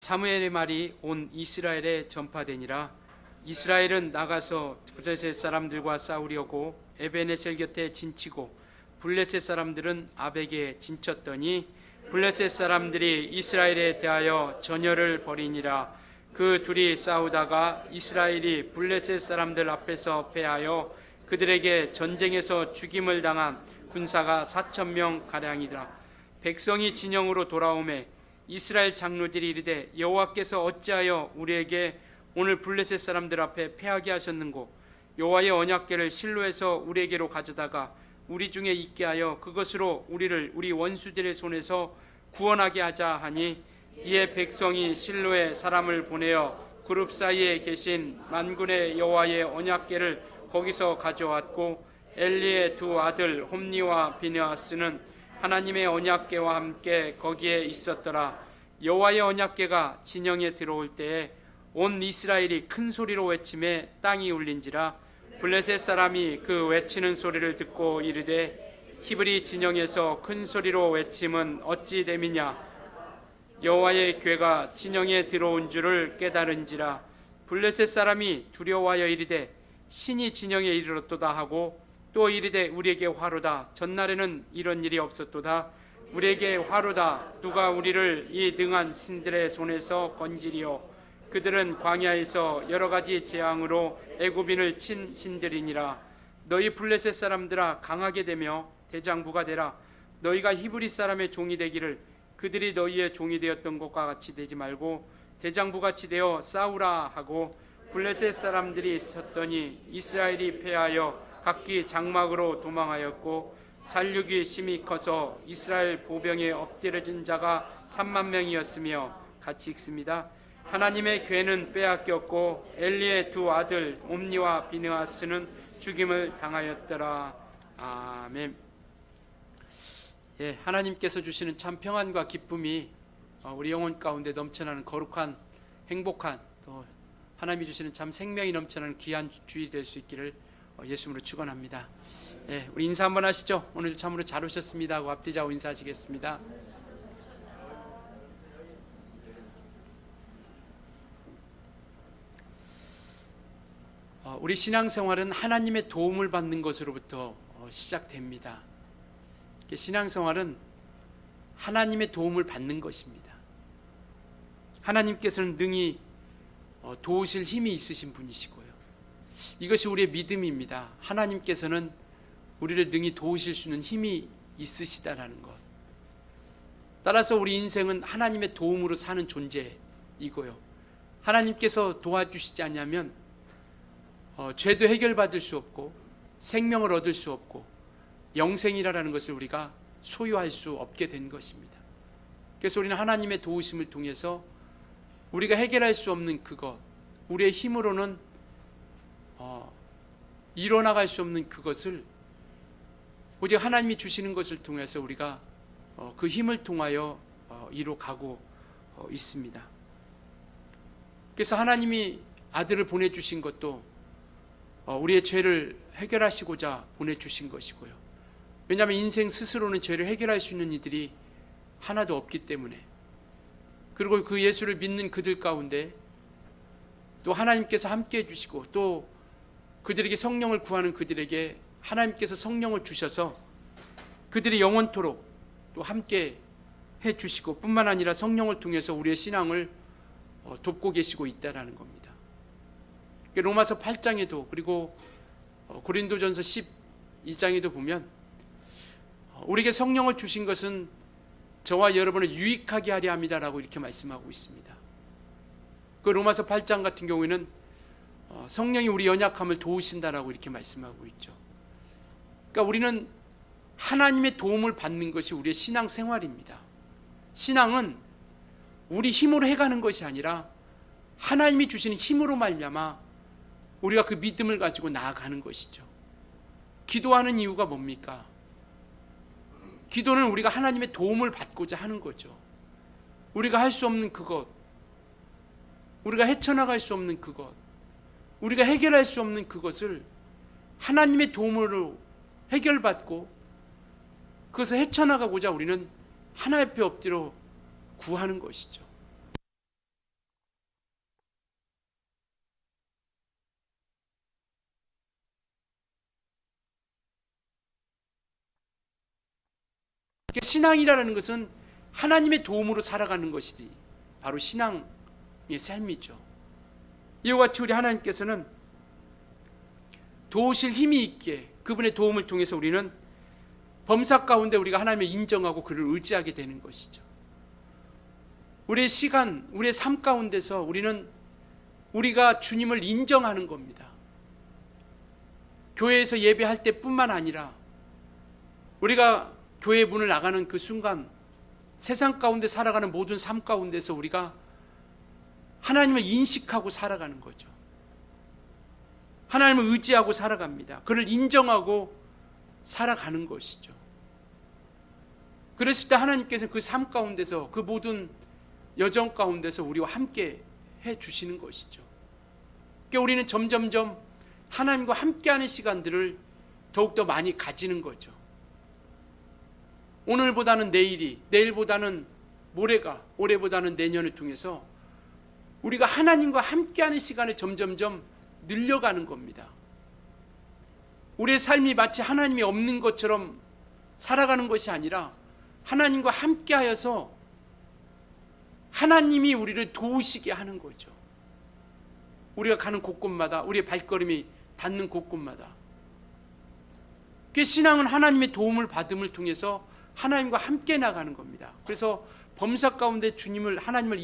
사무엘의 말이 온 이스라엘에 전파되니라. 이스라엘은 나가서 블레셋 사람들과 싸우려고 에베네셀 곁에 진치고 블레셋 사람들은 아벡에 진쳤더니 블레셋 사람들이 이스라엘에 대하여 전열을 벌이니라. 그 둘이 싸우다가 이스라엘이 블레셋 사람들 앞에서 패하여 그들에게 전쟁에서 죽임을 당한 군사가 4,000명 가량이더라. 백성이 진영으로 돌아오매 이스라엘 장로들이 이르되 여호와께서 어찌하여 우리에게 오늘 블레셋 사람들 앞에 패하게 하셨는고 여호와의 언약궤를 실로에서 우리에게로 가져다가 우리 중에 있게 하여 그것으로 우리를 우리 원수들의 손에서 구원하게 하자 하니 이에 백성이 실로에 사람을 보내어 그룹 사이에 계신 만군의 여호와의 언약궤를 거기서 가져왔고 엘리의 두 아들 홈니와 비느하스는 하나님의 언약궤와 함께 거기에 있었더라. 여호와의 언약궤가 진영에 들어올 때에 온 이스라엘이 큰 소리로 외치매 땅이 울린지라. 블레셋 사람이 그 외치는 소리를 듣고 이르되 히브리 진영에서 큰 소리로 외침은 어찌 됨이냐. 여호와의 궤가 진영에 들어온 줄을 깨달은지라. 블레셋 사람이 두려워하여 이르되 신이 진영에 이르렀도다 하고 또 이르되 우리에게 화로다. 전날에는 이런 일이 없었도다. 우리에게 화로다. 누가 우리를 이 능한 신들의 손에서 건지리요. 그들은 광야에서 여러 가지 재앙으로 애굽인을 친 신들이니라. 너희 블레셋 사람들아 강하게 되며 대장부가 되라. 너희가 히브리 사람의 종이 되기를 그들이 너희의 종이 되었던 것과 같이 되지 말고 대장부같이 되어 싸우라 하고 블레셋 사람들이 섰더니 이스라엘이 패하여 각기 장막으로 도망하였고 살육이 심히 커서 이스라엘 보병에 엎드려진 자가 3만 명이었으며 같이 읽습니다. 하나님의 궤는 빼앗겼고 엘리의 두 아들 옴니와 비느하스는 죽임을 당하였더라. 아멘. 예, 하나님께서 주시는 참 평안과 기쁨이 우리 영혼 가운데 넘쳐나는 거룩한 행복한 또 하나님이 주시는 참 생명이 넘쳐나는 귀한 주일이 될 수 있기를 예수님으로 축원합니다. 예, 우리 인사 한번 하시죠. 오늘 참으로 잘 오셨습니다 하고 앞뒤좌우 인사하시겠습니다. 우리 신앙생활은 하나님의 도움을 받는 것으로부터 시작됩니다. 신앙생활은 하나님의 도움을 받는 것입니다. 하나님께서는 능히 도우실 힘이 있으신 분이시고요. 이것이 우리의 믿음입니다. 하나님께서는 우리를 능히 도우실 수 있는 힘이 있으시다라는 것. 따라서 우리 인생은 하나님의 도움으로 사는 존재이고요. 하나님께서 도와주시지 않으면 죄도 해결받을 수 없고 생명을 얻을 수 없고 영생이라는 것을 우리가 소유할 수 없게 된 것입니다. 그래서 우리는 하나님의 도우심을 통해서 우리가 해결할 수 없는 그것, 우리의 힘으로는 이뤄나갈 수 없는 그것을 오직 하나님이 주시는 것을 통해서 우리가 그 힘을 통하여 이뤄가고 있습니다. 그래서 하나님이 아들을 보내주신 것도 우리의 죄를 해결하시고자 보내주신 것이고요. 왜냐하면 인생 스스로는 죄를 해결할 수 있는 이들이 하나도 없기 때문에, 그리고 그 예수를 믿는 그들 가운데 또 하나님께서 함께 해주시고 또 그들에게 성령을 구하는 그들에게 하나님께서 성령을 주셔서 그들이 영원토록 또 함께 해주시고 뿐만 아니라 성령을 통해서 우리의 신앙을 돕고 계시고 있다는 겁니다. 로마서 8장에도 그리고 고린도전서 12장에도 보면 우리에게 성령을 주신 것은 저와 여러분을 유익하게 하려 합니다라고 이렇게 말씀하고 있습니다. 그 로마서 8장 같은 경우에는 성령이 우리 연약함을 도우신다라고 이렇게 말씀하고 있죠. 그러니까 우리는 하나님의 도움을 받는 것이 우리의 신앙 생활입니다. 신앙은 우리 힘으로 해가는 것이 아니라 하나님이 주시는 힘으로 말미암아 우리가 그 믿음을 가지고 나아가는 것이죠. 기도하는 이유가 뭡니까? 기도는 우리가 하나님의 도움을 받고자 하는 거죠. 우리가 할 수 없는 그것, 우리가 헤쳐나갈 수 없는 그것, 우리가 해결할 수 없는 그것을 하나님의 도움으로 해결받고 그것을 헤쳐나가고자 우리는 하나 옆에 엎드려 구하는 것이죠. 신앙이라는 것은 하나님의 도움으로 살아가는 것이 바로 신앙의 삶이죠. 이와 같이 우리 하나님께서는 도우실 힘이 있기에 그분의 도움을 통해서 우리는 범사 가운데 우리가 하나님을 인정하고 그를 의지하게 되는 것이죠. 우리의 시간, 우리의 삶 가운데서 우리가 주님을 인정하는 겁니다. 교회에서 예배할 때뿐만 아니라 우리가 교회 문을 나가는 그 순간 세상 가운데 살아가는 모든 삶 가운데서 우리가 하나님을 인식하고 살아가는 거죠. 하나님을 의지하고 살아갑니다. 그를 인정하고 살아가는 것이죠. 그랬을 때 하나님께서는 그 삶 가운데서 그 모든 여정 가운데서 우리와 함께 해 주시는 것이죠. 그러니까 우리는 점점점 하나님과 함께하는 시간들을 더욱더 많이 가지는 거죠. 오늘보다는 내일이, 내일보다는 모레가, 올해보다는 내년을 통해서 우리가 하나님과 함께하는 시간을 점점점 늘려가는 겁니다. 우리의 삶이 마치 하나님이 없는 것처럼 살아가는 것이 아니라 하나님과 함께하여서 하나님이 우리를 도우시게 하는 거죠. 우리가 가는 곳곳마다, 우리의 발걸음이 닿는 곳곳마다. 그 신앙은 하나님의 도움을 받음을 통해서 하나님과 함께 나가는 겁니다. 그래서 범사 가운데 주님을, 하나님을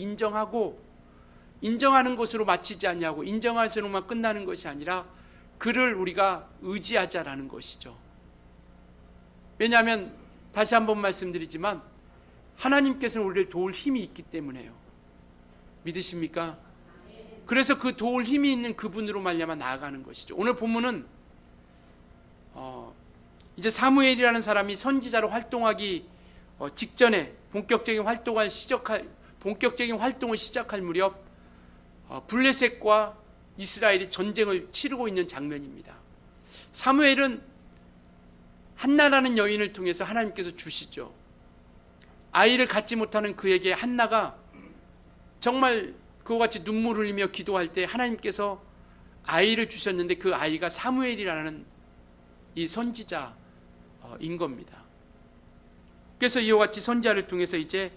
인정하는 것으로 마치지 않냐고, 인정할수록만 끝나는 것이 아니라 그를 우리가 의지하자라는 것이죠. 왜냐하면 다시 한번 말씀드리지만 하나님께서는 우리를 도울 힘이 있기 때문에요. 믿으십니까? 그래서 그 도울 힘이 있는 그분으로 말미암아 나아가는 것이죠. 오늘 본문은 이제 사무엘이라는 사람이 선지자로 활동하기 직전에 본격적인 활동을 시작할 무렵 블레셋과 이스라엘이 전쟁을 치르고 있는 장면입니다. 사무엘은 한나라는 여인을 통해서 하나님께서 주시죠. 아이를 갖지 못하는 그에게 한나가 정말 그와 같이 눈물 흘리며 기도할 때 하나님께서 아이를 주셨는데 그 아이가 사무엘이라는 이 선지자인 겁니다. 그래서 이와 같이 선지자를 통해서 이제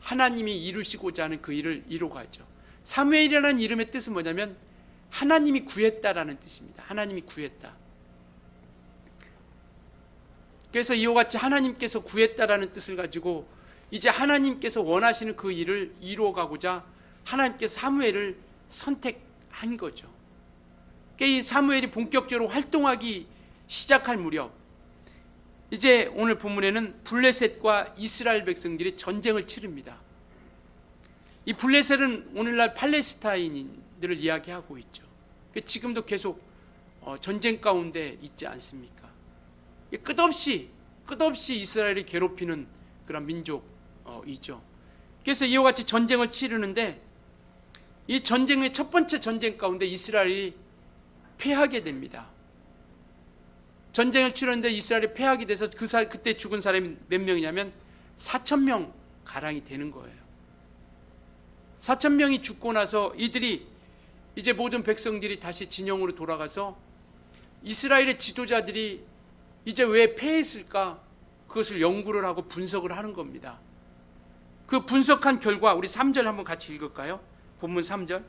하나님이 이루시고자 하는 그 일을 이루어가죠. 사무엘이라는 이름의 뜻은 뭐냐면 하나님이 구했다라는 뜻입니다. 하나님이 구했다. 그래서 이와 같이 하나님께서 구했다라는 뜻을 가지고 이제 하나님께서 원하시는 그 일을 이루어가고자 하나님께서 사무엘을 선택한 거죠. 그러니까 이 사무엘이 본격적으로 활동하기 시작할 무렵 이제 오늘 본문에는 블레셋과 이스라엘 백성들이 전쟁을 치릅니다. 이 블레셋은 오늘날 팔레스타인들을 이야기하고 있죠. 지금도 계속 전쟁 가운데 있지 않습니까? 끝없이 이스라엘이 괴롭히는 그런 민족이죠. 그래서 이와 같이 전쟁을 치르는데 이 전쟁의 첫 번째 전쟁 가운데 이스라엘이 패하게 됩니다. 전쟁을 치르는데 이스라엘이 패하게 돼서 그때 죽은 사람이 몇 명이냐면 4,000명 가량이 되는 거예요. 4,000명이 죽고 나서 이들이 이제 모든 백성들이 다시 진영으로 돌아가서 이스라엘의 지도자들이 이제 왜 패했을까 그것을 연구를 하고 분석을 하는 겁니다. 그 분석한 결과 우리 3절 한번 같이 읽을까요? 본문 3절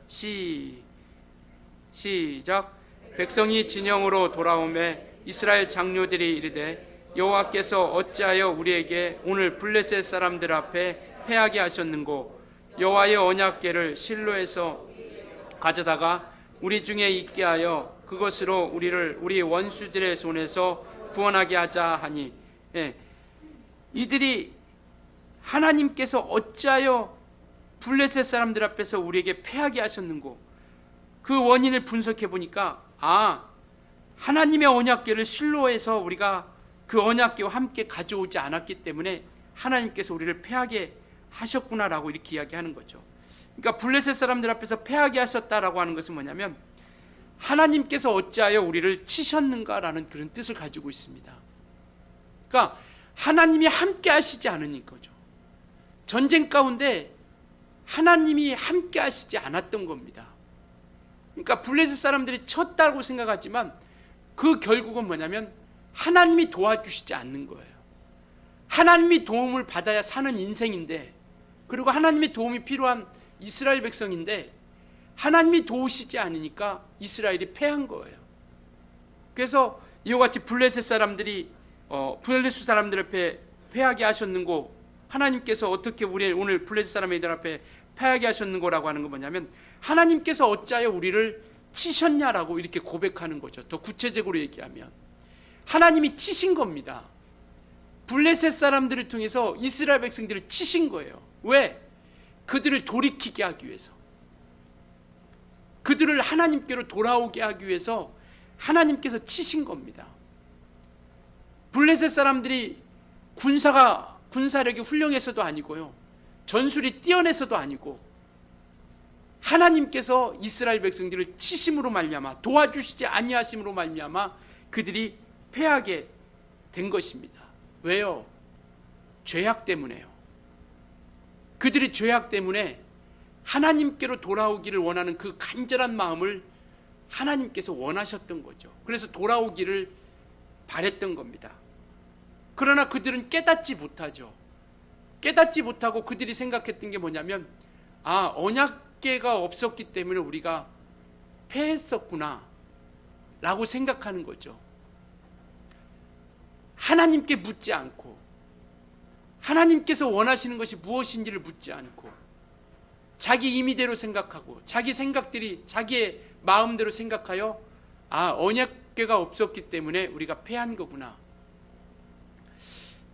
시작. 백성이 진영으로 돌아오매 이스라엘 장로들이 이르되 여호와께서 어찌하여 우리에게 오늘 블레셋 사람들 앞에 패하게 하셨는고 여호와의 언약궤를 실로에서 가져다가 우리 중에 있게 하여 그것으로 우리를 우리 원수들의 손에서 구원하게 하자 하니 이들이 하나님께서 어찌하여 블레셋 사람들 앞에서 우리에게 패하게 하셨는고 그 원인을 분석해 보니까 하나님의 언약궤를 실로에서 우리가 그 언약궤와 함께 가져오지 않았기 때문에 하나님께서 우리를 패하게 하셨구나라고 이렇게 이야기하는 거죠. 그러니까 블레셋 사람들 앞에서 패하게 하셨다라고 하는 것은 뭐냐면 하나님께서 어찌하여 우리를 치셨는가라는 그런 뜻을 가지고 있습니다. 그러니까 하나님이 함께 하시지 않으니 거죠. 전쟁 가운데 하나님이 함께 하시지 않았던 겁니다. 그러니까 블레셋 사람들이 쳤다고 생각하지만 그 결국은 뭐냐면 하나님이 도와주시지 않는 거예요. 하나님의 도움을 받아야 사는 인생인데, 그리고 하나님의 도움이 필요한 이스라엘 백성인데 하나님이 도우시지 않으니까 이스라엘이 패한 거예요. 그래서 이와 같이 블레셋 사람들이 블레셋 사람들 앞에 패하게 하셨는고, 하나님께서 어떻게 우리 오늘 블레셋 사람들 앞에 패하게 하셨는고라고 하는 건 뭐냐면, 하나님께서 어찌하여 우리를 치셨냐라고 이렇게 고백하는 거죠. 더 구체적으로 얘기하면 하나님이 치신 겁니다. 블레셋 사람들을 통해서 이스라엘 백성들을 치신 거예요. 왜? 그들을 돌이키게 하기 위해서, 그들을 하나님께로 돌아오게 하기 위해서 하나님께서 치신 겁니다. 블레셋 사람들이 군사력이 훌륭해서도 아니고요, 전술이 뛰어내서도 아니고, 하나님께서 이스라엘 백성들을 치심으로 말미암아, 도와주시지 아니하심으로 말미암아 그들이 패하게 된 것입니다. 왜요? 죄악 때문에요. 그들이 죄악 때문에 하나님께로 돌아오기를 원하는 그 간절한 마음을 하나님께서 원하셨던 거죠. 그래서 돌아오기를 바랬던 겁니다. 그러나 그들은 깨닫지 못하죠. 깨닫지 못하고 그들이 생각했던 게 뭐냐면, 언약궤가 없었기 때문에 우리가 패했었구나 라고 생각하는 거죠. 하나님께 묻지 않고, 하나님께서 원하시는 것이 무엇인지를 묻지 않고, 자기 임의대로 생각하고, 자기 생각들이 자기의 마음대로 생각하여 언약궤가 없었기 때문에 우리가 패한 거구나.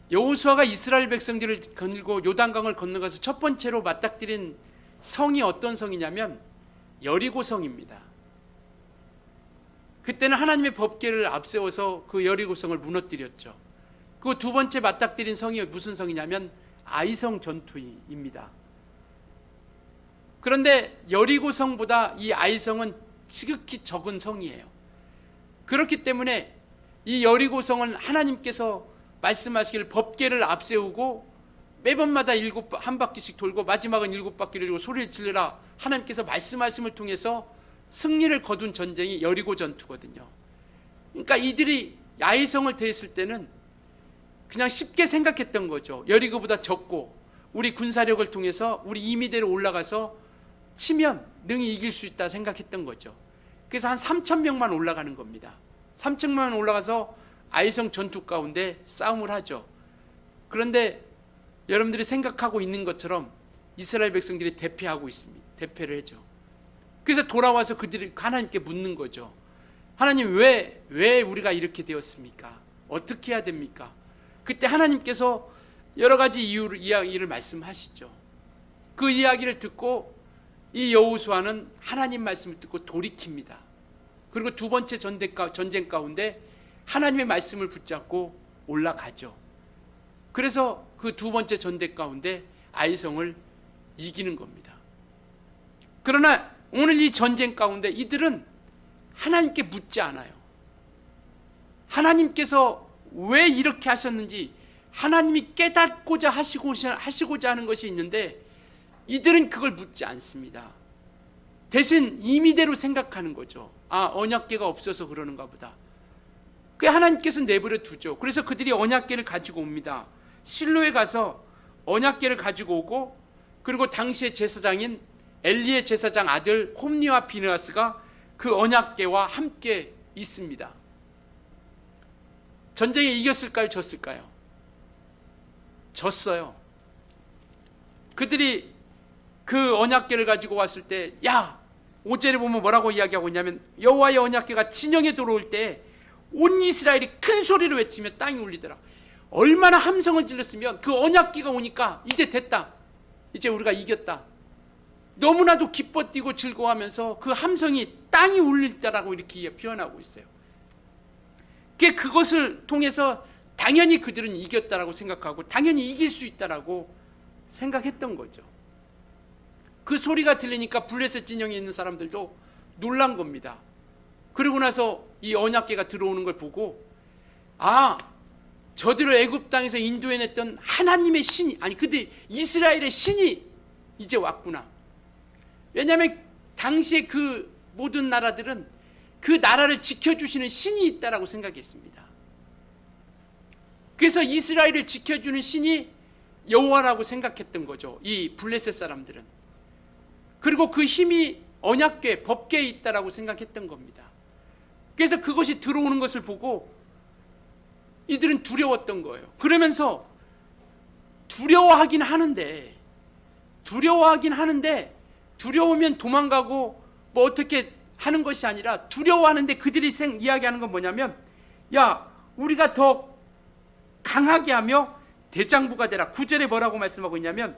여호수아가 이스라엘 백성들을 거느리고 요단강을 건너가서 첫 번째로 맞닥뜨린 성이 어떤 성이냐면 여리고성입니다. 그때는 하나님의 법궤를 앞세워서 그 여리고성을 무너뜨렸죠. 그 두 번째 맞닥뜨린 성이 무슨 성이냐면 아이성 전투입니다. 그런데 여리고성보다 이 아이성은 지극히 적은 성이에요. 그렇기 때문에 이 여리고성은 하나님께서 말씀하시기를 법궤를 앞세우고 매번마다 한 바퀴씩 돌고 마지막은 7바퀴를 돌고 소리를 질러라, 하나님께서 말씀하심을 통해서 승리를 거둔 전쟁이 여리고 전투거든요. 그러니까 이들이 아이성을 대했을 때는 그냥 쉽게 생각했던 거죠. 여리고보다 적고 우리 군사력을 통해서 우리 임의대로 올라가서 치면 능히 이길 수 있다 생각했던 거죠. 그래서 한 3,000명만 올라가는 겁니다. 3,000명만 올라가서 아이성 전투 가운데 싸움을 하죠. 그런데 여러분들이 생각하고 있는 것처럼 이스라엘 백성들이 대패하고 있습니다. 대패를 하죠. 그래서 돌아와서 그들이 하나님께 묻는 거죠. 하나님, 왜 우리가 이렇게 되었습니까? 어떻게 해야 됩니까? 그때 하나님께서 여러 가지 이야기를 말씀하시죠. 그 이야기를 듣고 이 여호수아는 하나님 말씀을 듣고 돌이킵니다. 그리고 두 번째 전쟁 가운데 하나님의 말씀을 붙잡고 올라가죠. 그래서 그 두 번째 전쟁 가운데 아이성을 이기는 겁니다. 그러나 오늘 이 전쟁 가운데 이들은 하나님께 묻지 않아요. 하나님께서 왜 이렇게 하셨는지 하나님이 깨닫고자 하시고자 하는 것이 있는데 이들은 그걸 묻지 않습니다. 대신 임의대로 생각하는 거죠. 언약궤가 없어서 그러는가 보다. 그 하나님께서 내버려 두죠. 그래서 그들이 언약궤를 가지고 옵니다. 실로에 가서 언약궤를 가지고 오고, 그리고 당시의 제사장인 엘리의 제사장 아들 홈니와 비느하스가 그 언약궤와 함께 있습니다. 전쟁에 이겼을까요? 졌을까요? 졌어요. 그들이 그 언약궤를 가지고 왔을 때, 오제를 보면 뭐라고 이야기하고 있냐면, 여호와의 언약궤가 진영에 들어올 때 온 이스라엘이 큰 소리로 외치며 땅이 울리더라. 얼마나 함성을 질렀으면 그 언약궤가 오니까 이제 됐다, 이제 우리가 이겼다, 너무나도 기뻐 뛰고 즐거워하면서 그 함성이 땅이 울린다라고 이렇게 표현하고 있어요. 그것을 통해서 당연히 그들은 이겼다라고 생각하고 당연히 이길 수 있다라고 생각했던 거죠. 그 소리가 들리니까 블레셋 진영에 있는 사람들도 놀란 겁니다. 그러고 나서 이 언약궤가 들어오는 걸 보고, 저들을 애굽 땅에서 인도해냈던 하나님의 신이, 그들 이스라엘의 신이 이제 왔구나. 왜냐하면 당시에 그 모든 나라들은 그 나라를 지켜주시는 신이 있다라고 생각했습니다. 그래서 이스라엘을 지켜주는 신이 여호와라고 생각했던 거죠, 이 블레셋 사람들은. 그리고 그 힘이 언약궤, 법궤에 있다라고 생각했던 겁니다. 그래서 그것이 들어오는 것을 보고 이들은 두려웠던 거예요. 그러면서 두려워하긴 하는데 두려우면 도망가고 뭐 어떻게 하는 것이 아니라, 두려워하는데 그들이 이야기하는 건 뭐냐면, 야, 우리가 더 강하게 하며 대장부가 되라. 9절에 뭐라고 말씀하고 있냐면,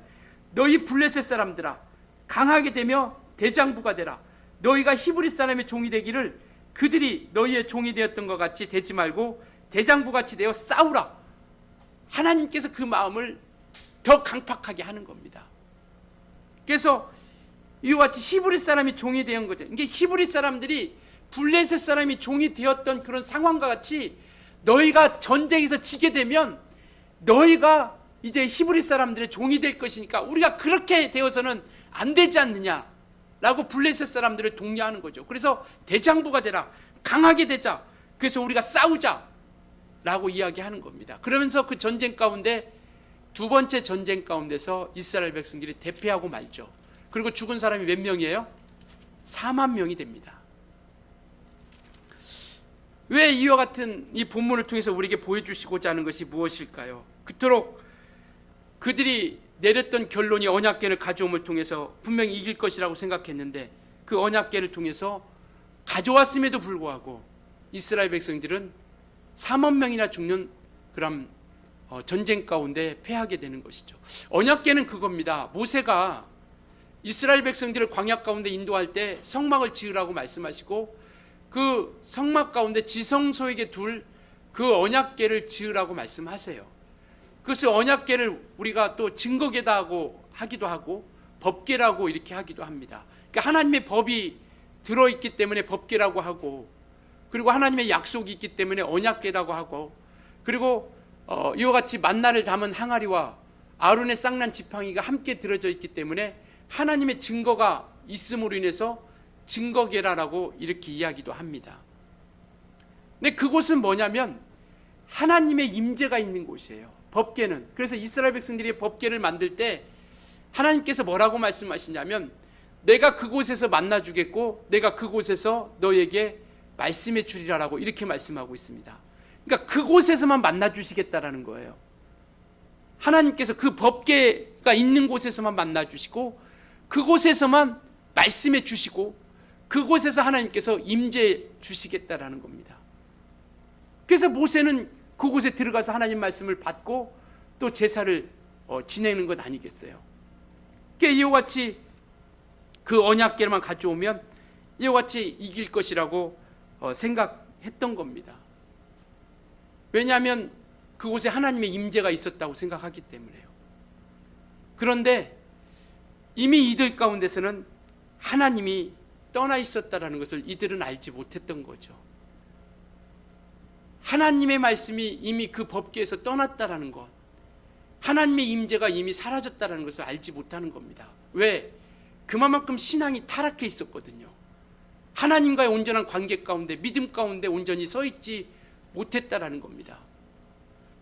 너희 블레셋 사람들아, 강하게 되며 대장부가 되라. 너희가 히브리 사람의 종이 되기를 그들이 너희의 종이 되었던 것 같이 되지 말고 대장부같이 되어 싸우라. 하나님께서 그 마음을 더 강팍하게 하는 겁니다. 그래서 이와 같이 히브리 사람이 종이 되는 거죠. 이게 히브리 사람들이 블레셋 사람이 종이 되었던 그런 상황과 같이, 너희가 전쟁에서 지게 되면 너희가 이제 히브리 사람들의 종이 될 것이니까 우리가 그렇게 되어서는 안 되지 않느냐라고 블레셋 사람들을 독려하는 거죠. 그래서 대장부가 되라, 강하게 되자, 그래서 우리가 싸우자라고 이야기하는 겁니다. 그러면서 그 전쟁 가운데, 두 번째 전쟁 가운데서 이스라엘 백성들이 대패하고 말죠. 그리고 죽은 사람이 몇 명이에요? 4만 명이 됩니다. 왜 이와 같은 이 본문을 통해서 우리에게 보여주시고자 하는 것이 무엇일까요? 그토록 그들이 내렸던 결론이 언약궤를 가져옴을 통해서 분명히 이길 것이라고 생각했는데, 그 언약궤를 통해서 가져왔음에도 불구하고 이스라엘 백성들은 4만 명이나 죽는 그런 전쟁 가운데 패하게 되는 것이죠. 언약궤는 그겁니다. 모세가 이스라엘 백성들을 광야 가운데 인도할 때 성막을 지으라고 말씀하시고, 그 성막 가운데 지성소에게 둘 그 언약궤를 지으라고 말씀하세요. 그것을 언약궤를 우리가 또 증거궤다 하기도 하고 법궤라고 이렇게 하기도 합니다. 그러니까 하나님의 법이 들어있기 때문에 법궤라고 하고, 그리고 하나님의 약속이 있기 때문에 언약궤라고 하고, 그리고 이와 같이 만나를 담은 항아리와 아론의 쌍난 지팡이가 함께 들어져 있기 때문에 하나님의 증거가 있음으로 인해서 증거궤라라고 이렇게 이야기도 합니다. 근데 그곳은 뭐냐면 하나님의 임재가 있는 곳이에요, 법궤는. 그래서 이스라엘 백성들이 법궤를 만들 때 하나님께서 뭐라고 말씀하시냐면, 내가 그곳에서 만나 주겠고 내가 그곳에서 너에게 말씀해 주리라라고 이렇게 말씀하고 있습니다. 그러니까 그곳에서만 만나 주시겠다라는 거예요. 하나님께서 그 법궤가 있는 곳에서만 만나 주시고, 그곳에서만 말씀해 주시고, 그곳에서 하나님께서 임재해 주시겠다라는 겁니다. 그래서 모세는 그곳에 들어가서 하나님 말씀을 받고 또 제사를 지내는 것 아니겠어요? 그러니까 이와 같이 그 언약궤만 가져오면 이와 같이 이길 것이라고 생각했던 겁니다. 왜냐하면 그곳에 하나님의 임재가 있었다고 생각하기 때문에요. 그런데 이미 이들 가운데서는 하나님이 떠나 있었다라는 것을 이들은 알지 못했던 거죠. 하나님의 말씀이 이미 그 법궤에서 떠났다라는 것, 하나님의 임재가 이미 사라졌다라는 것을 알지 못하는 겁니다. 왜? 그만큼 신앙이 타락해 있었거든요. 하나님과의 온전한 관계 가운데, 믿음 가운데 온전히 서 있지 못했다라는 겁니다.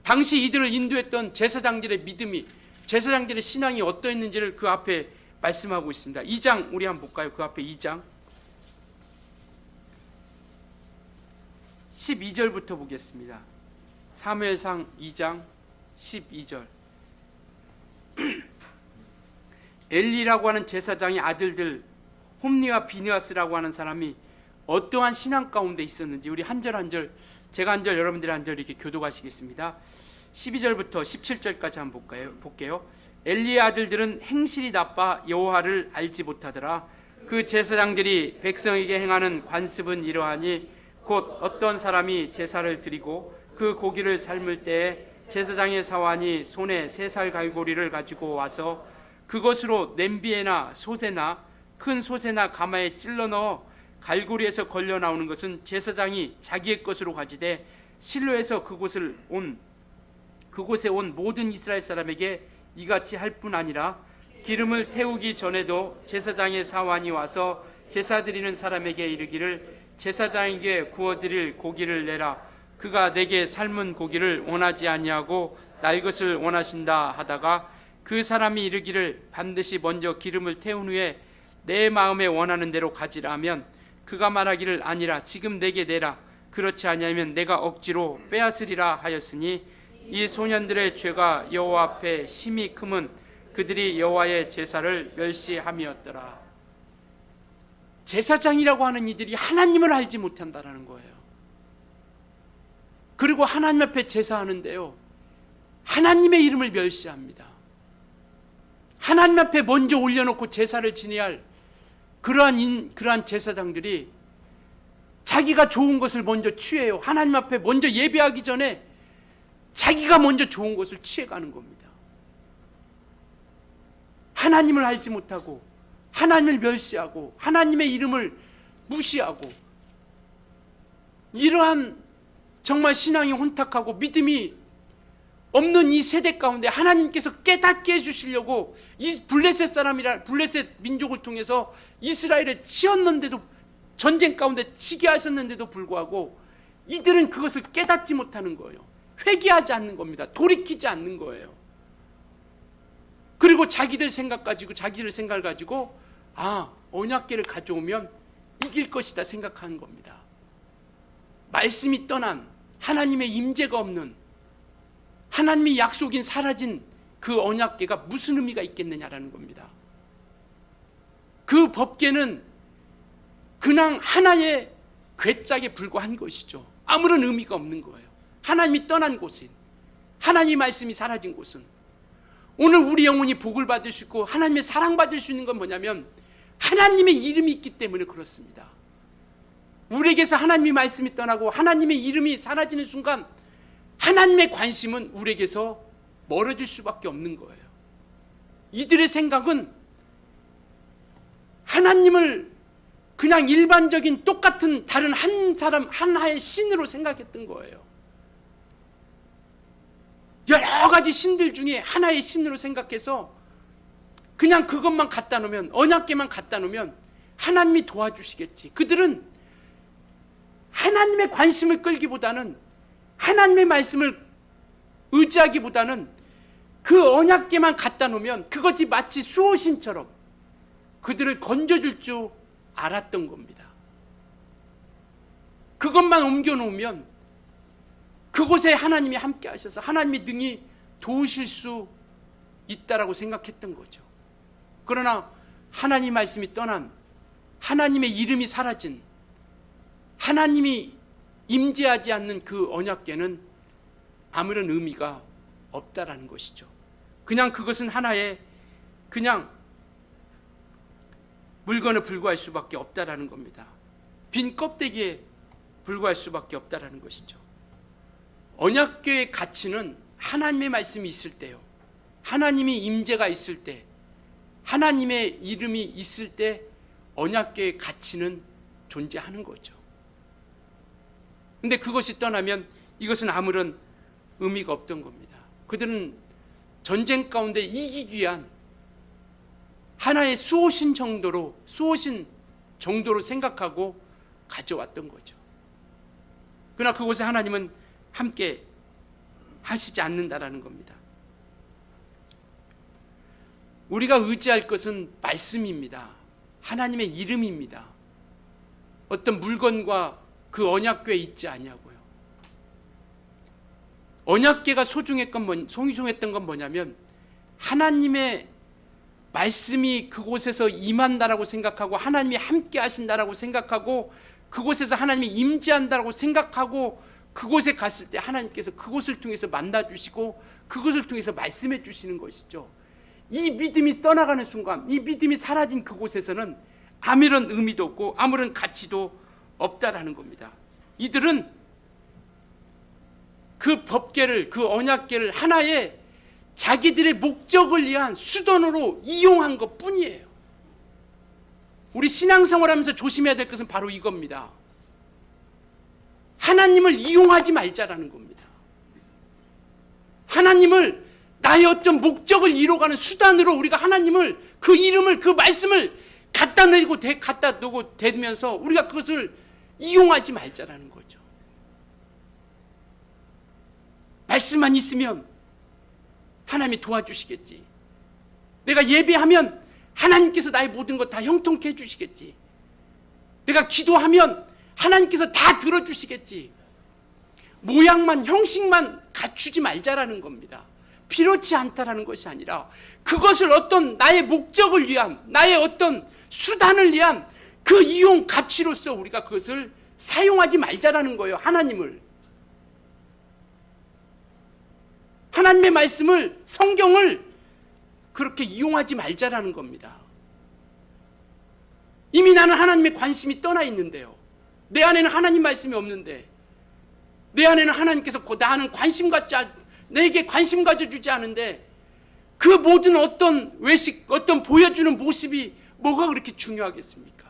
당시 이들을 인도했던 제사장들의 믿음이, 제사장들의 신앙이 어떠했는지를 그 앞에 말씀하고 있습니다. 2장 우리 한번 볼까요? 그 앞에 2장 12절부터 보겠습니다. 사무엘상 2장 12절. 엘리라고 하는 제사장의 아들들 홈니와 비느하스라고 하는 사람이 어떠한 신앙 가운데 있었는지 우리 한 절 한 절, 제가 한 절 여러분들이 한 절 이렇게 교도하시겠습니다. 12절부터 17절까지 한번 볼게요. 엘리의 아들들은 행실이 나빠 여호와를 알지 못하더라. 그 제사장들이 백성에게 행하는 관습은 이러하니, 곧 어떤 사람이 제사를 드리고 그 고기를 삶을 때에 제사장의 사환이 손에 3살 갈고리를 가지고 와서 그것으로 냄비에나 솥에나 큰 솥에나 가마에 찔러 넣어 갈고리에서 걸려 나오는 것은 제사장이 자기의 것으로 가지되, 실로에서 그곳에 온 모든 이스라엘 사람에게 이같이 할 뿐 아니라 기름을 태우기 전에도 제사장의 사환이 와서 제사 드리는 사람에게 이르기를, 제사장에게 구워드릴 고기를 내라. 그가 내게 삶은 고기를 원하지 아니하고 날 것을 원하신다 하다가 그 사람이 이르기를 반드시 먼저 기름을 태운 후에 내 마음에 원하는 대로 가지라 하면 그가 말하기를 아니라 지금 내게 내라 그렇지 아니하면 내가 억지로 빼앗으리라 하였으니 이 소년들의 죄가 여호와 앞에 심히 크면 그들이 여호와의 제사를 멸시함이었더라. 제사장이라고 하는 이들이 하나님을 알지 못한다라는 거예요. 그리고 하나님 앞에 제사하는데요, 하나님의 이름을 멸시합니다. 하나님 앞에 먼저 올려놓고 제사를 지내야 할 그러한 제사장들이 자기가 좋은 것을 먼저 취해요. 하나님 앞에 먼저 예배하기 전에 자기가 먼저 좋은 것을 취해가는 겁니다. 하나님을 알지 못하고 하나님을 멸시하고 하나님의 이름을 무시하고 이러한 정말 신앙이 혼탁하고 믿음이 없는 이 세대 가운데 하나님께서 깨닫게 해주시려고 이 블레셋 민족을 통해서 이스라엘에 치었는데도, 전쟁 가운데 치게 하셨는데도 불구하고 이들은 그것을 깨닫지 못하는 거예요. 회개하지 않는 겁니다. 돌이키지 않는 거예요. 그리고 자기들 생각을 가지고 언약궤를 가져오면 이길 것이다 생각하는 겁니다. 말씀이 떠난, 하나님의 임재가 없는, 하나님의 약속이 사라진 그 언약궤가 무슨 의미가 있겠느냐라는 겁니다. 그 법궤는 그냥 하나의 궤짝에 불과한 것이죠. 아무런 의미가 없는 거예요. 하나님이 떠난 곳은, 하나님의 말씀이 사라진 곳은, 오늘 우리 영혼이 복을 받을 수 있고 하나님의 사랑받을 수 있는 건 뭐냐면 하나님의 이름이 있기 때문에 그렇습니다. 우리에게서 하나님의 말씀이 떠나고 하나님의 이름이 사라지는 순간 하나님의 관심은 우리에게서 멀어질 수밖에 없는 거예요. 이들의 생각은 하나님을 그냥 일반적인 똑같은 다른 한 사람 하나의 신으로 생각했던 거예요. 여러 가지 신들 중에 하나의 신으로 생각해서 그냥 그것만 갖다 놓으면, 언약궤만 갖다 놓으면 하나님이 도와주시겠지. 그들은 하나님의 관심을 끌기보다는, 하나님의 말씀을 의지하기보다는 그 언약궤만 갖다 놓으면 그것이 마치 수호신처럼 그들을 건져줄 줄 알았던 겁니다. 그것만 옮겨 놓으면 그곳에 하나님이 함께 하셔서 하나님이 능히 도우실 수 있다라고 생각했던 거죠. 그러나 하나님 말씀이 떠난, 하나님의 이름이 사라진, 하나님이 임재하지 않는 그 언약궤는 아무런 의미가 없다라는 것이죠. 그냥 그것은 하나의 그냥 물건에 불과할 수밖에 없다라는 겁니다. 빈 껍데기에 불과할 수밖에 없다라는 것이죠. 언약궤의 가치는 하나님의 말씀이 있을 때요, 하나님의 임재가 있을 때, 하나님의 이름이 있을 때 언약궤의 가치는 존재하는 거죠. 근데 그것이 떠나면 이것은 아무런 의미가 없던 겁니다. 그들은 전쟁 가운데 이기기 위한 하나의 수호신 정도로 생각하고 가져왔던 거죠. 그러나 그곳에 하나님은 함께 하시지 않는다라는 겁니다. 우리가 의지할 것은 말씀입니다. 하나님의 이름입니다. 어떤 물건과 그 언약궤에 있지 아니하고요. 언약궤가 소중했던 건 뭐냐면 하나님의 말씀이 그곳에서 임한다라고 생각하고 하나님이 함께 하신다라고 생각하고 그곳에서 하나님이 임재한다라고 생각하고 그곳에 갔을 때 하나님께서 그곳을 통해서 만나주시고 그것을 통해서 말씀해 주시는 것이죠. 이 믿음이 떠나가는 순간, 이 믿음이 사라진 그곳에서는 아무런 의미도 없고 아무런 가치도 없다라는 겁니다. 이들은 그 법궤를, 그 언약궤를 하나의 자기들의 목적을 위한 수단으로 이용한 것 뿐이에요. 우리 신앙생활하면서 조심해야 될 것은 바로 이겁니다. 하나님을 이용하지 말자라는 겁니다. 하나님을 나의 어떤 목적을 이뤄가는 수단으로 우리가 하나님을, 그 이름을, 그 말씀을 갖다 놓고 대면서 우리가 그것을 이용하지 말자라는 거죠. 말씀만 있으면 하나님이 도와주시겠지. 내가 예배하면 하나님께서 나의 모든 것 다 형통케 해주시겠지. 내가 기도하면 하나님께서 다 들어주시겠지. 모양만, 형식만 갖추지 말자라는 겁니다. 필요치 않다라는 것이 아니라 그것을 어떤 나의 목적을 위한, 나의 어떤 수단을 위한 그 이용 가치로서 우리가 그것을 사용하지 말자라는 거예요. 하나님의 말씀을, 성경을 그렇게 이용하지 말자라는 겁니다. 이미 나는 하나님의 관심이 떠나 있는데요. 내 안에는 하나님 말씀이 없는데, 내 안에는 하나님께서 나는 내게 관심 가져주지 않은데, 그 모든 어떤 외식, 어떤 보여주는 모습이 뭐가 그렇게 중요하겠습니까?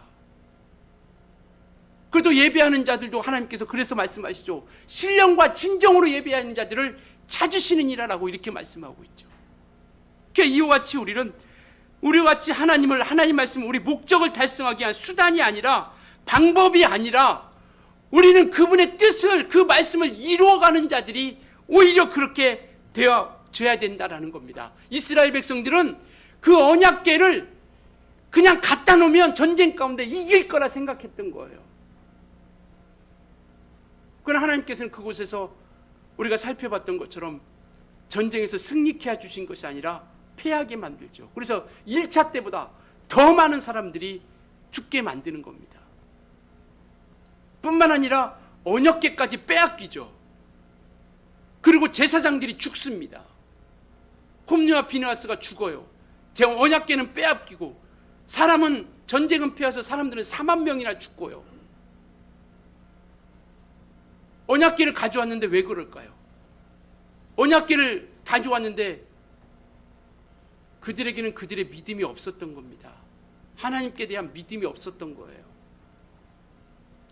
그래도 예배하는 자들도 하나님께서 그래서 말씀하시죠. 신령과 진정으로 예배하는 자들을 찾으시느니라라고 이렇게 말씀하고 있죠. 그러니까 이와 같이 우리와 같이 하나님 말씀, 우리 목적을 달성하기 위한 수단이 아니라, 방법이 아니라, 우리는 그분의 뜻을, 그 말씀을 이루어가는 자들이 오히려 그렇게 되어져야 된다라는 겁니다. 이스라엘 백성들은 그 언약궤를 그냥 갖다 놓으면 전쟁 가운데 이길 거라 생각했던 거예요. 그러나 하나님께서는 그곳에서 우리가 살펴봤던 것처럼 전쟁에서 승리케 해주신 것이 아니라 패하게 만들죠. 그래서 1차 때보다 더 많은 사람들이 죽게 만드는 겁니다. 뿐만 아니라 언약궤까지 빼앗기죠. 그리고 제사장들이 죽습니다. 홈리와 비느하스가 죽어요. 제 언약궤는 빼앗기고, 사람은, 전쟁은 패해서 사람들은 4만 명이나 죽고요. 언약궤를 가져왔는데 왜 그럴까요? 언약궤를 가져왔는데 그들에게는 그들의 믿음이 없었던 겁니다. 하나님께 대한 믿음이 없었던 거예요.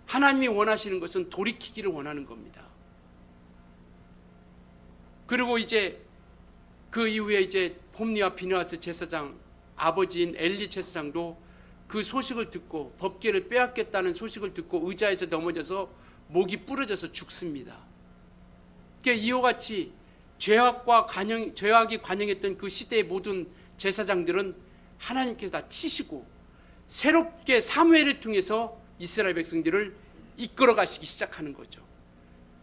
하나님이 원하시는 것은 돌이키기를 원하는 겁니다. 그리고 이제 그 이후에 이제 홈리와 비느하스 제사장, 아버지인 엘리 제사장도 그 소식을 듣고, 법궤를 빼앗겠다는 소식을 듣고 의자에서 넘어져서 목이 부러져서 죽습니다. 그러니까 이와 같이 죄악이 관영했던 그 시대의 모든 제사장들은 하나님께서 다 치시고, 새롭게 사무엘을 통해서 이스라엘 백성들을 이끌어 가시기 시작하는 거죠.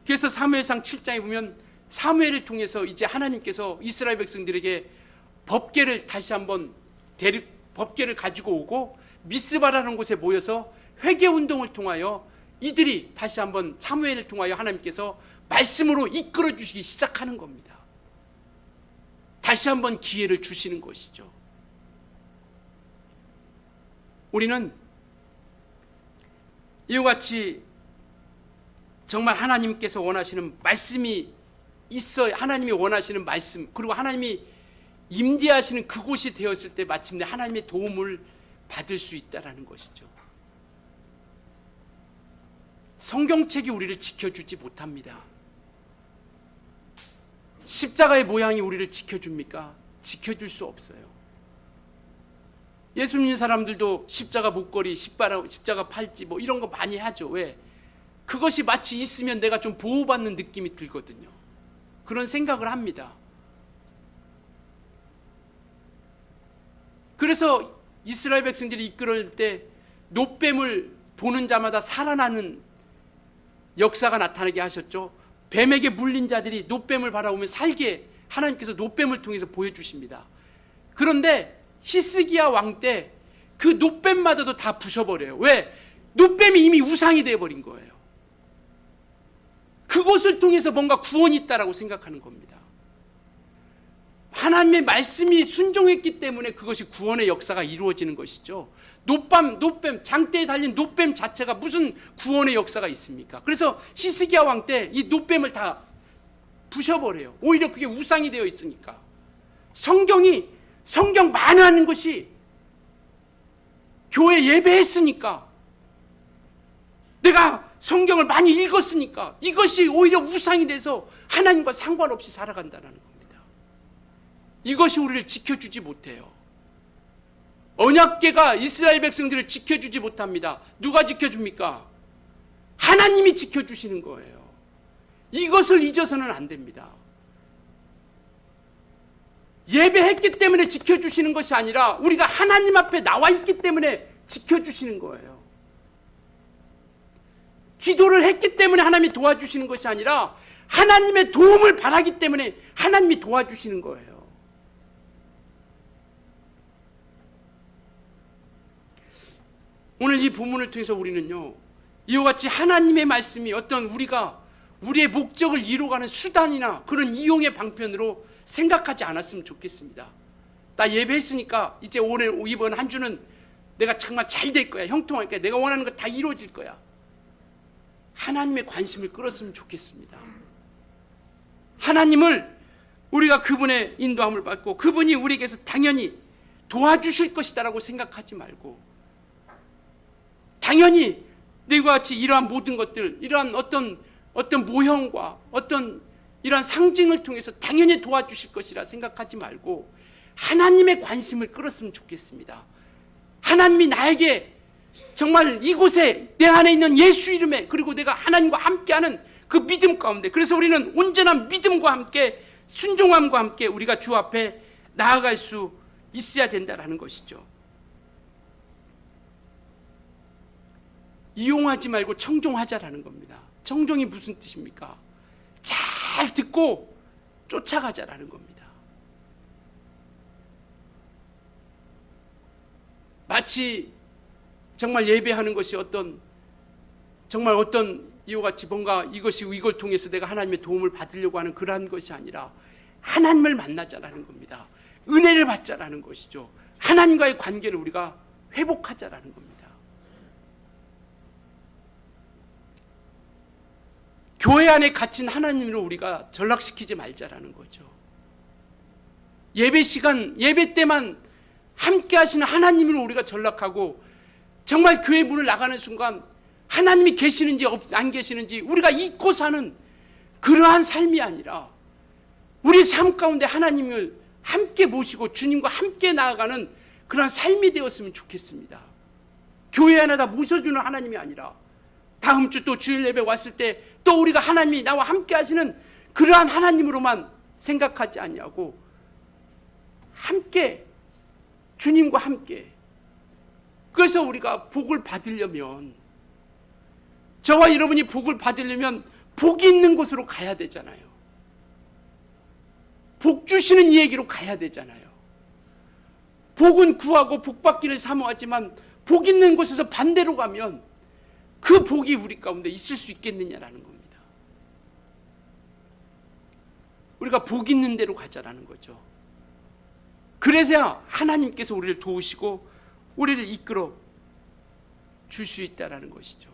그래서 사무엘상 7장에 보면 사무엘을 통해서 이제 하나님께서 이스라엘 백성들에게 법궤를 다시 한번 법궤를 가지고 오고, 미스바라는 곳에 모여서 회개 운동을 통하여 이들이 다시 한번 사무엘을 통하여 하나님께서 말씀으로 이끌어 주시기 시작하는 겁니다. 다시 한번 기회를 주시는 것이죠. 우리는 이와 같이 정말 하나님께서 원하시는 말씀이 있어야, 하나님이 원하시는 말씀, 그리고 하나님이 임재하시는 그곳이 되었을 때 마침내 하나님의 도움을 받을 수 있다는 것이죠. 성경책이 우리를 지켜주지 못합니다. 십자가의 모양이 우리를 지켜줍니까? 지켜줄 수 없어요. 예수 믿는 사람들도 십자가 목걸이, 십자가 팔찌 뭐 이런 거 많이 하죠. 왜? 그것이 마치 있으면 내가 좀 보호받는 느낌이 들거든요. 그런 생각을 합니다. 그래서 이스라엘 백성들이 이끌을 때 놋뱀을 보는 자마다 살아나는 역사가 나타나게 하셨죠. 뱀에게 물린 자들이 놋뱀을 바라보면 살게 하나님께서 놋뱀을 통해서 보여주십니다. 그런데 히스기야 왕 때 그 놋뱀마저도 다 부셔버려요. 왜? 놋뱀이 이미 우상이 되어버린 거예요. 그것을 통해서 뭔가 구원이 있다라고 생각하는 겁니다. 하나님의 말씀이 순종했기 때문에 그것이 구원의 역사가 이루어지는 것이죠. 놋뱀, 장대에 달린 놋뱀 자체가 무슨 구원의 역사가 있습니까? 그래서 히스기야 왕 때 이 놋뱀을 다 부셔버려요. 오히려 그게 우상이 되어 있으니까. 성경 만회하는 것이 교회 예배했으니까, 내가 성경을 많이 읽었으니까 이것이 오히려 우상이 돼서 하나님과 상관없이 살아간다는 겁니다. 이것이 우리를 지켜주지 못해요. 언약궤가 이스라엘 백성들을 지켜주지 못합니다. 누가 지켜줍니까? 하나님이 지켜주시는 거예요. 이것을 잊어서는 안 됩니다. 예배했기 때문에 지켜주시는 것이 아니라 우리가 하나님 앞에 나와 있기 때문에 지켜주시는 거예요. 기도를 했기 때문에 하나님이 도와주시는 것이 아니라 하나님의 도움을 바라기 때문에 하나님이 도와주시는 거예요. 오늘 이 본문을 통해서 우리는요, 이와 같이 하나님의 말씀이 어떤 우리의 목적을 이루어가는 수단이나 그런 이용의 방편으로 생각하지 않았으면 좋겠습니다. 나 예배했으니까 이제 이번 한 주는 내가 정말 잘 될 거야. 형통할 거야. 내가 원하는 거 다 이루어질 거야. 하나님의 관심을 끌었으면 좋겠습니다. 하나님을 우리가 그분의 인도함을 받고 그분이 우리에게서 당연히 도와주실 것이다라고 생각하지 말고, 당연히 내가 같이 이러한 모든 것들, 이러한 어떤 모형과 어떤 이러한 상징을 통해서 당연히 도와주실 것이라 생각하지 말고 하나님의 관심을 끌었으면 좋겠습니다. 하나님이 나에게 정말 이곳에 내 안에 있는 예수 이름에, 그리고 내가 하나님과 함께하는 그 믿음 가운데, 그래서 우리는 온전한 믿음과 함께 순종함과 함께 우리가 주 앞에 나아갈 수 있어야 된다는 것이죠. 이용하지 말고 청종하자라는 겁니다. 청종이 무슨 뜻입니까? 잘 듣고 쫓아가자라는 겁니다. 마치 정말 예배하는 것이 정말 어떤 이와 같이 뭔가 이걸 통해서 내가 하나님의 도움을 받으려고 하는 그러한 것이 아니라 하나님을 만나자라는 겁니다. 은혜를 받자라는 것이죠. 하나님과의 관계를 우리가 회복하자라는 겁니다. 교회 안에 갇힌 하나님으로 우리가 전락시키지 말자라는 거죠. 예배 시간, 예배 때만 함께 하시는 하나님으로 우리가 전락하고, 정말 교회 문을 나가는 순간 하나님이 계시는지 안 계시는지 우리가 잊고 사는 그러한 삶이 아니라 우리 삶 가운데 하나님을 함께 모시고 주님과 함께 나아가는 그러한 삶이 되었으면 좋겠습니다. 교회 하나다 모셔주는 하나님이 아니라 다음 주 또 주일 예배 왔을 때 또 우리가 하나님이 나와 함께 하시는 그러한 하나님으로만 생각하지 아니하고 함께, 주님과 함께, 그래서 우리가 복을 받으려면, 저와 여러분이 복을 받으려면 복이 있는 곳으로 가야 되잖아요. 복 주시는 이에게로 가야 되잖아요. 복은 구하고 복 받기를 사모하지만 복 있는 곳에서 반대로 가면 그 복이 우리 가운데 있을 수 있겠느냐라는 겁니다. 우리가 복 있는 데로 가자라는 거죠. 그래서야 하나님께서 우리를 도우시고 우리를 이끌어 줄 수 있다라는 것이죠.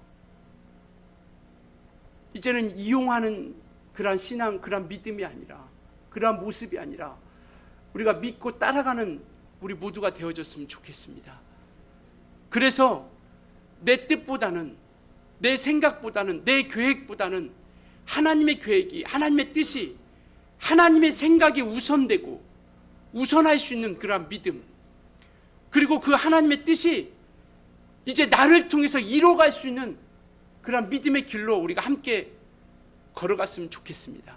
이제는 이용하는 그러한 신앙, 그러한 믿음이 아니라, 그러한 모습이 아니라 우리가 믿고 따라가는 우리 모두가 되어졌으면 좋겠습니다. 그래서 내 뜻보다는, 내 생각보다는, 내 계획보다는 하나님의 계획이, 하나님의 뜻이, 하나님의 생각이 우선되고 우선할 수 있는 그러한 믿음, 그리고 그 하나님의 뜻이 이제 나를 통해서 이뤄갈 수 있는 그러한 믿음의 길로 우리가 함께 걸어갔으면 좋겠습니다.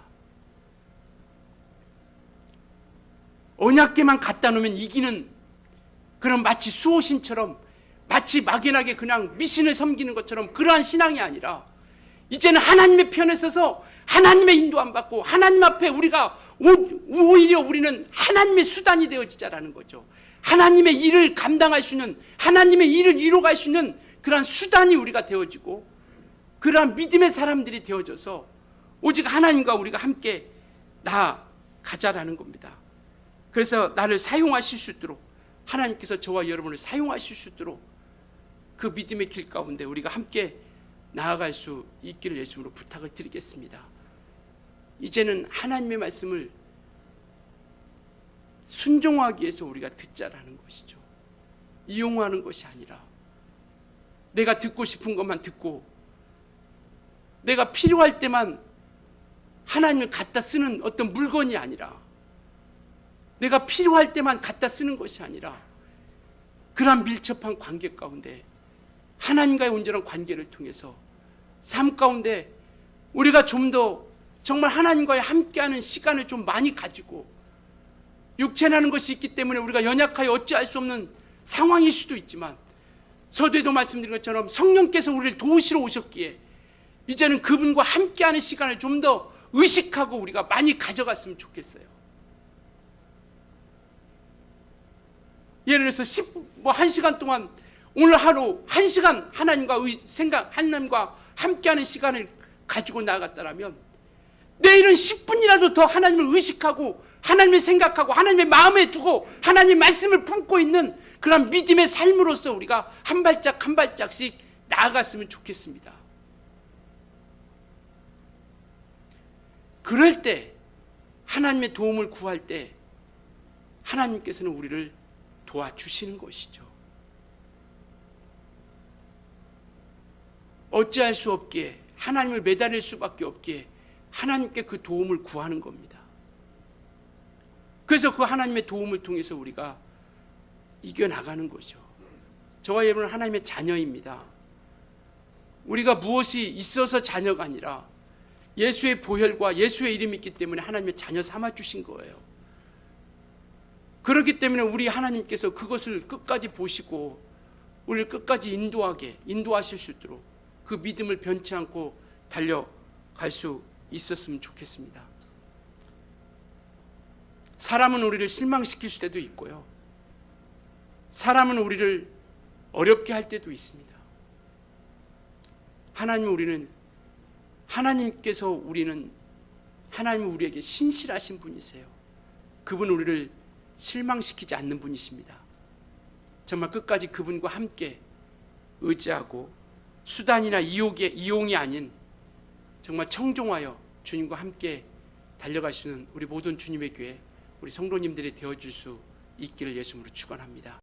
언약궤만 갖다 놓으면 이기는 그런 마치 수호신처럼, 마치 막연하게 그냥 미신을 섬기는 것처럼 그러한 신앙이 아니라, 이제는 하나님의 편에 서서 하나님의 인도함 받고 하나님 앞에 우리가 오히려 우리는 하나님의 수단이 되어지자라는 거죠. 하나님의 일을 감당할 수 있는, 하나님의 일을 이뤄갈 수 있는 그러한 수단이 우리가 되어지고, 그러한 믿음의 사람들이 되어져서 오직 하나님과 우리가 함께 나아가자라는 겁니다. 그래서 나를 사용하실 수 있도록, 하나님께서 저와 여러분을 사용하실 수 있도록 그 믿음의 길 가운데 우리가 함께 나아갈 수 있기를 예수님으로 부탁을 드리겠습니다. 이제는 하나님의 말씀을 순종하기 위해서 우리가 듣자라는 것이죠. 이용하는 것이 아니라 내가 듣고 싶은 것만 듣고 내가 필요할 때만 하나님을 갖다 쓰는 어떤 물건이 아니라, 내가 필요할 때만 갖다 쓰는 것이 아니라 그러한 밀접한 관계 가운데 하나님과의 온전한 관계를 통해서 삶 가운데 우리가 좀 더 정말 하나님과의 함께하는 시간을 좀 많이 가지고 육체라는 것이 있기 때문에 우리가 연약하여 어찌할 수 없는 상황일 수도 있지만 서두에도 말씀드린 것처럼 성령께서 우리를 도우시러 오셨기에 이제는 그분과 함께하는 시간을 좀 더 의식하고 우리가 많이 가져갔으면 좋겠어요. 예를 들어서 1시간 동안 오늘 하루 1시간 하나님과 함께하는 시간을 가지고 나아갔다면 내일은 10분이라도 더 하나님을 의식하고 하나님을 생각하고 하나님의 마음에 두고 하나님의 말씀을 품고 있는 그런 믿음의 삶으로서 우리가 한 발짝 한 발짝씩 나아갔으면 좋겠습니다. 그럴 때 하나님의 도움을 구할 때 하나님께서는 우리를 도와주시는 것이죠. 어찌할 수 없기에 하나님을 매달릴 수밖에 없기에 하나님께 그 도움을 구하는 겁니다. 그래서 그 하나님의 도움을 통해서 우리가 이겨나가는 거죠. 저와 여러분은 하나님의 자녀입니다. 우리가 무엇이 있어서 자녀가 아니라 예수의 보혈과 예수의 이름이 있기 때문에 하나님의 자녀 삼아주신 거예요. 그렇기 때문에 우리 하나님께서 그것을 끝까지 보시고 우리를 끝까지 인도하실 수 있도록 그 믿음을 변치 않고 달려갈 수 있었으면 좋겠습니다. 사람은 우리를 실망시킬 때도 있고요. 사람은 우리를 어렵게 할 때도 있습니다. 하나님은 우리에게 신실하신 분이세요. 그분 우리를 실망시키지 않는 분이십니다. 정말 끝까지 그분과 함께 의지하고 수단이나 이용이 아닌 정말 청종하여 주님과 함께 달려가시는 우리 모든 주님의 교회, 우리 성도님들이 되어줄 수 있기를 예수님으로 축원합니다.